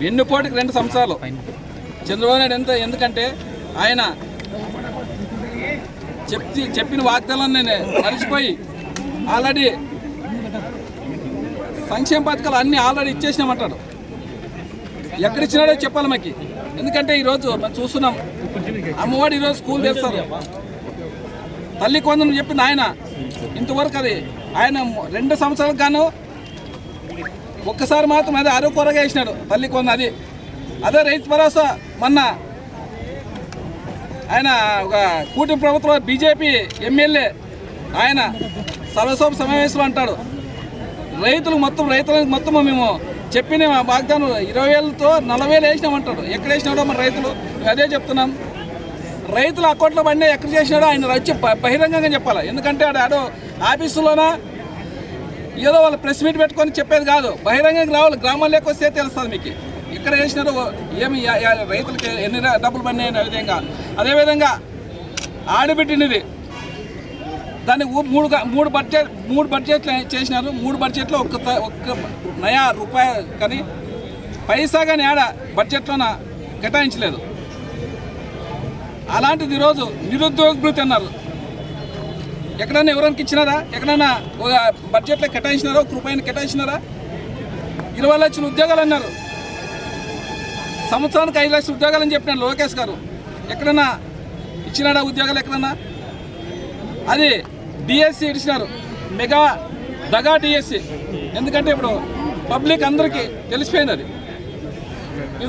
వెన్నుపోటుకి 2 సంవత్సరాలు. చంద్రబాబు నాయుడు ఎందుకంటే ఆయన చెప్పిన వాగ్దానాలను మరిచిపోయి ఆల్రెడీ సంక్షేమ పథకాలు అన్నీ ఆల్రెడీ ఇచ్చేసినామంటాడు. ఎక్కడిచ్చినాడో చెప్పాలి మాకు. ఎందుకంటే ఈరోజు మనం చూస్తున్నాం, అమ్మఒడి ఈరోజు స్కూల్ తెస్తారు, తల్లి కొందరు చెప్పింది ఆయన ఇంతవరకు అది ఆయన 2 సంవత్సరాలకు గాను ఒక్కసారి మాత్రం అదే అరకొరగా వేసినాడు తల్లి కొంద. అదే రైతు భరోసా మొన్న ఆయన ఒక కూటమి ప్రభుత్వం బీజేపీ ఎమ్మెల్యే ఆయన సర్వసభ సమావేశంలో అంటాడు, రైతులకు మొత్తం మేము చెప్పిన వాగ్దానం 20,000తో 40,000 వేసినామంటాడు. ఎక్కడ వేసినాడో మన రైతులు అదే చెప్తున్నాం. రైతుల అకౌంట్లో పడినా ఎక్కడ చేసినాడో ఆయన వచ్చి బహిరంగంగా చెప్పాలి. ఎందుకంటే ఆడో ఆఫీసులోనా ఏదో వాళ్ళు ప్రెస్ మీట్ పెట్టుకొని చెప్పేది కాదు, బహిరంగంగా రావాలి. గ్రామాల్లోకి వస్తే తెలుస్తుంది మీకు ఇక్కడ వేసినారు ఏమి రైతులకి ఎన్ని డబ్బులు పడినాయనే విధంగా. అదేవిధంగా ఆడబిడ్డనిది దాన్ని మూడు బడ్జెట్లు చేసినారు. 3 బడ్జెట్లో ఒక్క నయా రూపాయి కానీ పైసా కానీ ఆడ బడ్జెట్లోన కేటాయించలేదు. అలాంటిది ఈరోజు నిరుద్యోగ భృతి అన్నారు. ఎక్కడైనా ఎవరికి ఇచ్చినారా? ఎక్కడైనా ఒక బడ్జెట్లో కేటాయించినారా? 1 రూపాయిని కేటాయించినారా? 20 లక్షల ఉద్యోగాలు అన్నారు. సంవత్సరానికి 5 లక్షల ఉద్యోగాలు అని చెప్పినారు లోకేష్ గారు. ఎక్కడైనా ఇచ్చినాడా ఉద్యోగాలు? ఎక్కడన్నా అది డిఎస్సి ఇచ్చినారు, మెగా దగా డిఎస్సి. ఎందుకంటే ఇప్పుడు పబ్లిక్ అందరికీ తెలిసిపోయింది అది.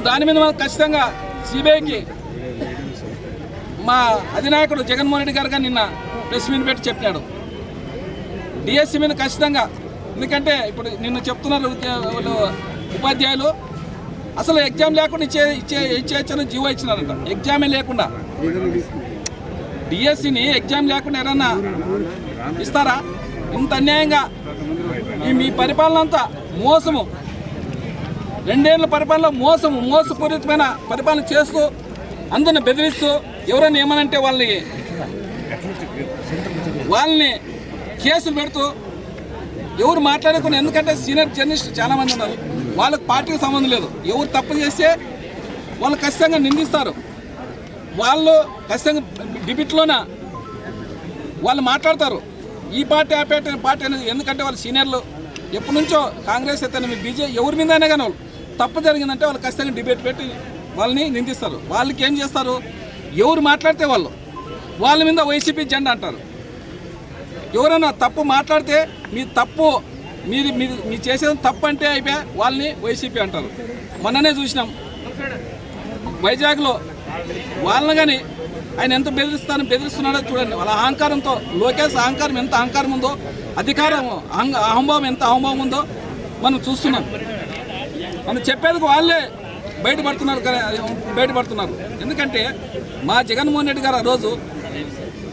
దాని మీద మనం ఖచ్చితంగా సిబిఐకి మా అధినాయకుడు జగన్మోహన్ రెడ్డి గారు నిన్న ప్రెస్ మీట్ పెట్టి చెప్పినాడు డిఎస్సి మీద ఖచ్చితంగా. ఎందుకంటే ఇప్పుడు నిన్న చెప్తున్నారు ఉపాధ్యాయులు అసలు ఎగ్జామ్ లేకుండా ఇచ్చేయచ్చని జీవో ఇచ్చినారంట. ఎగ్జామే లేకుండా డిఎస్సిని ఎగ్జామ్ లేకుండా ఏదన్నా ఇస్తారా? ఇంత అన్యాయంగా మీ పరిపాలన అంతా మోసము, 2 ఏళ్ళ పరిపాలన మోసపూరితమైన పరిపాలన చేస్తూ అందరిని బెదిరిస్తూ ఎవరైనా ఏమనంటే వాళ్ళని కేసులు పెడుతూ ఎవరు మాట్లాడకుండా. ఎందుకంటే సీనియర్ జర్నలిస్టులు చాలామంది ఉన్నారు, వాళ్ళకి పార్టీకి సంబంధం లేదు. ఎవరు తప్పు చేస్తే వాళ్ళు ఖచ్చితంగా నిందిస్తారు. వాళ్ళు ఖచ్చితంగా డిబేట్లోన వాళ్ళు మాట్లాడతారు, ఈ పార్టీ ఆ పార్టీ అనేది. ఎందుకంటే వాళ్ళు సీనియర్లు ఎప్పటి నుంచో కాంగ్రెస్ అయితే బీజేపీ ఎవరి మీద అయినా కానీ వాళ్ళు తప్పు జరిగిందంటే వాళ్ళు ఖచ్చితంగా డిబేట్ పెట్టి వాళ్ళని నిందిస్తారు. వాళ్ళకి ఏం చేస్తారు? ఎవరు మాట్లాడితే వాళ్ళ మీద వైసీపీ జెండా అంటారు. ఎవరైనా తప్పు మాట్లాడితే మీ తప్పు మీరు చేసేది తప్పు అంటే అయిపోయా వాళ్ళని వైసీపీ అంటారు. మొన్ననే చూసినాం వైజాగ్లో వాళ్ళని కానీ ఆయన ఎంత బెదిరిస్తున్నాడో చూడండి. వాళ్ళ అహంకారంతో, లోకేష్ అహంకారం ఎంత అహంకారం ఉందో, అధికారం అహంభావం ఎంత అహంభావం ఉందో మనం చూస్తున్నాం. మనం చెప్పేందుకు వాళ్ళే బయటపడుతున్నారు. ఎందుకంటే మా జగన్మోహన్ రెడ్డి గారు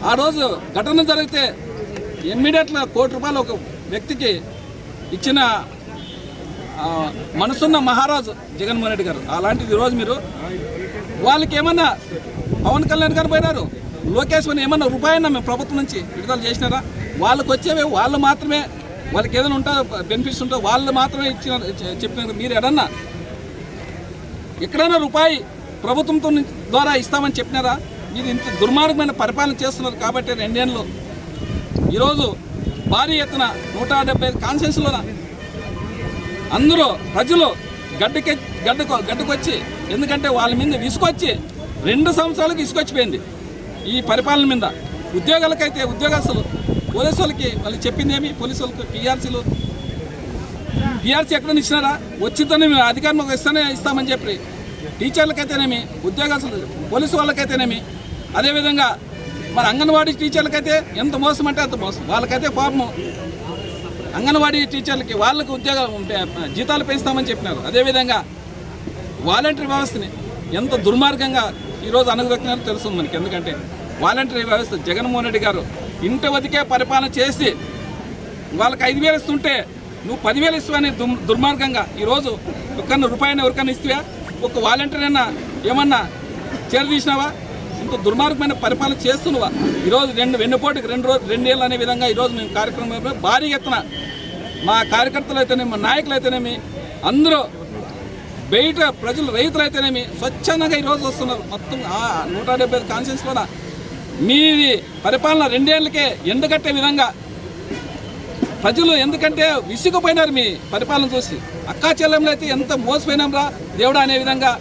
ఆ రోజు ఘటన జరిగితే ఇమ్మీడియట్గా ₹1 కోటి ఒక వ్యక్తికి ఇచ్చిన మనసున్న మహారాజు జగన్మోహన్ రెడ్డి గారు. అలాంటిది ఈరోజు మీరు వాళ్ళకి ఏమన్నా పవన్ కళ్యాణ్ గారు పోయినారు, లోకేష్ అని ఏమన్నా రూపాయన్నా మేము ప్రభుత్వం నుంచి విడుదల చేసినారా? వాళ్ళకి వచ్చేవి వాళ్ళు మాత్రమే, వాళ్ళకి ఏదైనా ఉంటుందో బెనిఫిట్స్ ఉంటుందో వాళ్ళు మాత్రమే చెప్పినారు. మీరు ఎక్కడైనా రూపాయి ప్రభుత్వంతో ద్వారా ఇస్తామని చెప్పినారా? మీరు ఇంత దుర్మార్గమైన పరిపాలన చేస్తున్నారు. కాబట్టి 2 ఏళ్ళు ఈరోజు భారీ ఎత్తున 175 కాన్స్టిట్యూన్సీలోన అందరూ ప్రజలు గడ్డకొచ్చి, ఎందుకంటే వాళ్ళ మీద విసుకొచ్చి 2 సంవత్సరాలకు విసుకొచ్చిపోయింది ఈ పరిపాలన మీద. ఉద్యోగాలకైతే ఉద్యోగస్తులు పోలీసు వాళ్ళకి వాళ్ళు చెప్పిందేమి, పోలీసు వాళ్ళకి పిఆర్సీ ఎక్కడైనా ఇచ్చినారా? వచ్చిందని అధికారం ఇస్తామని చెప్పి టీచర్లకైతేనేమి, ఉద్యోగస్తులు పోలీసు వాళ్ళకైతేనేమి, అదేవిధంగా మరి అంగన్వాడీ టీచర్లకైతే ఎంత మోసం అంటే అంత మోసం. వాళ్ళకైతే పాపము అంగన్వాడీ టీచర్లకి వాళ్ళకి జీతాలు పెంచుతామని చెప్పినారు. అదేవిధంగా వాలంటరీ వ్యవస్థని ఎంత దుర్మార్గంగా ఈరోజు అణగదొక్కినారో తెలుస్తుంది మనకి. ఎందుకంటే వాలంటరీ వ్యవస్థ జగన్మోహన్ రెడ్డి గారు ఇంటి వదికే పరిపాలన చేసి వాళ్ళకి 5,000 ఇస్తుంటే నువ్వు 10,000 ఇస్తావని దుర్మార్గంగా ఈరోజు ₹1 ఎవరికైనా ఇస్తావా? ఒక వాలంటీర్ అయినా ఏమన్నా చేరదీసినావా? ఇంత దుర్మార్గమైన పరిపాలన చేస్తున్నావా? ఈరోజు వెన్నుపోటుకి 2 ఏళ్ళు అనే విధంగా ఈరోజు మేము కార్యక్రమం భారీ ఎత్తున మా కార్యకర్తలు అయితేనేమి, మా నాయకులు అయితేనేమి అందరూ బయట ప్రజలు రైతులు అయితేనేమి స్వచ్ఛందంగా ఈరోజు వస్తున్నారు. మొత్తం 175 కాన్స్టిట్యూన్సీలో మీ పరిపాలన 2 ఏళ్ళకే ఎండగట్టే విధంగా ప్రజలు ఎందుకంటే విసిగిపోయినారు మీ పరిపాలన చూసి. అక్కా చెల్లెంలో అయితే ఎంత మోసపోయినాం రా దేవుడా అనే విధంగా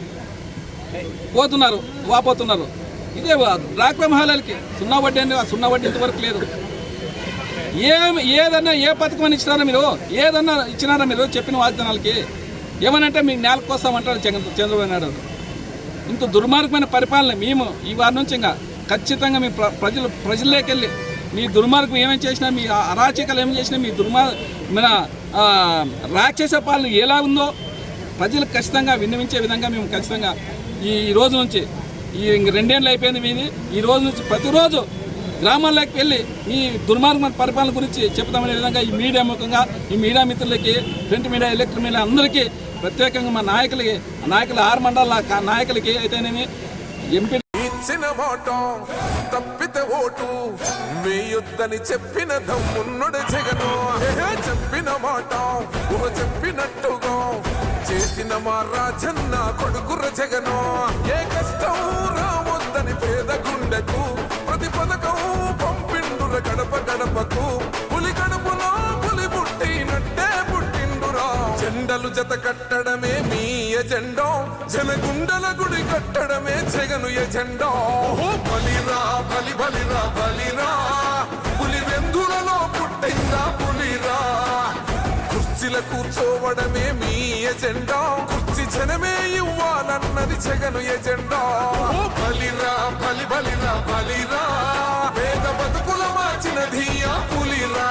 పోతున్నారు, వాపోతున్నారు. ఇదే డ్వాక్రా మహిళలకి 0 వడ్డీ అండి, 0 వడ్డీ ఇంతవరకు లేదు. ఏదన్నా ఏ పథకం అని ఇచ్చినారా మీరు? ఏదన్నా ఇచ్చినారా మీరు చెప్పిన వాగ్దానాలకి? ఏమనంటే మీకు నేలకు వస్తామంటారు చంద్రబాబు నాయుడు. ఇంత దుర్మార్గమైన పరిపాలన మేము ఈ వారి నుంచి ఇంకా ఖచ్చితంగా మీ ప్రజల్లోకి వెళ్ళి మీ దుర్మార్గం ఏమేమి చేసినా, మీ అరాచకాలు ఏమేమి చేసినా, మీ మన రాక్షస పాలన ఎలా ఉందో ప్రజలకు ఖచ్చితంగా విన్నవించే విధంగా మేము ఖచ్చితంగా ఈ రోజు నుంచి ఈ 2 ఏళ్ళు అయిపోయింది మీది. ఈ రోజు నుంచి ప్రతిరోజు గ్రామాల్లోకి వెళ్ళి ఈ దుర్మార్గమైన పరిపాలన గురించి చెప్తామనే విధంగా ఈ మీడియా ముఖంగా ఈ మీడియా మిత్రులకి, ప్రింట్ మీడియా, ఎలక్ట్రిక్ మీడియా అందరికీ ప్రత్యేకంగా మా నాయకుల 6 మండల నాయకులకి అయితేనేమి ఎంపీ ఇచ్చిన మాట తప్పితే ఓటు వేయొద్దని చెప్పిన దమ్మున్నడు జగను. చెప్పిన మాట చెప్పినట్టుగా చేసిన మా రాజన్న కొడుకుర జగను. ఏ కష్టం రావద్దని పేద గుండెకు ప్రతి పథకం పంపిండుర గడప గడపకు. పులి గడపలో పులి పుట్టినట్టే పుట్టిండురా. జెండలు జత కట్టడమే మీ ఎజెండా, జనగుండల గుడి కట్టడమే జగను ఎజెండా. బలిరా బలి బలిరా బలిరా, పులి వెందులలో పుట్టిందా పులిరా. కుర్చీల కూర్చోవడమే మీ ఎజెండా, కుర్చీ జనమే ఇవ్వాలన్నది జగను ఎజెండా. బలిరా బలి బలిరా బలిరా, పేద బతుకుల మార్చినది ఆ పులిరా.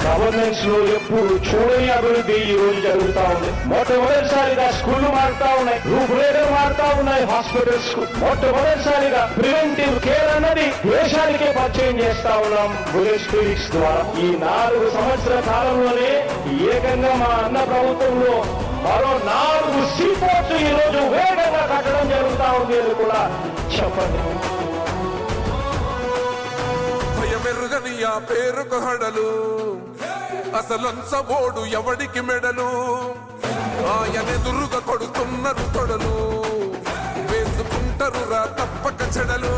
గవర్నెన్స్ లో ఎప్పుడు చూడని అభివృద్ధి ఈ రోజు జరుగుతా ఉంది. మొట్టమొదటిసారిగా స్కూళ్లు మారుతా ఉన్నాయి, రూపురేఖలు మారుతా ఉన్నాయి. హాస్పిటల్స్ మొట్టమొదటిసారిగా ప్రివెంటివ్ కేర్ అన్నది దేశానికే పరిచయం చేస్తా ఉన్నాం బుల్లెట్ క్లినిక్స్ ద్వారా. ఈ 4 సంవత్సరాల కాలంలోనే ఏకంగా మా అన్న ప్రభుత్వంలో మరో 4 సీపోర్ట్స్ ఈ రోజు వేగంగా కట్టడం జరుగుతా ఉంది అని కూడా చెప్పండి. భయమెరుగని ఆ పేరుకు హడలు, అసలంచబోడు ఎవడికి మెడలు. ఆయనెదురుగా కొడుతున్నారు తొడలు, వేసుకుంటారు రా తప్పక చెడలు.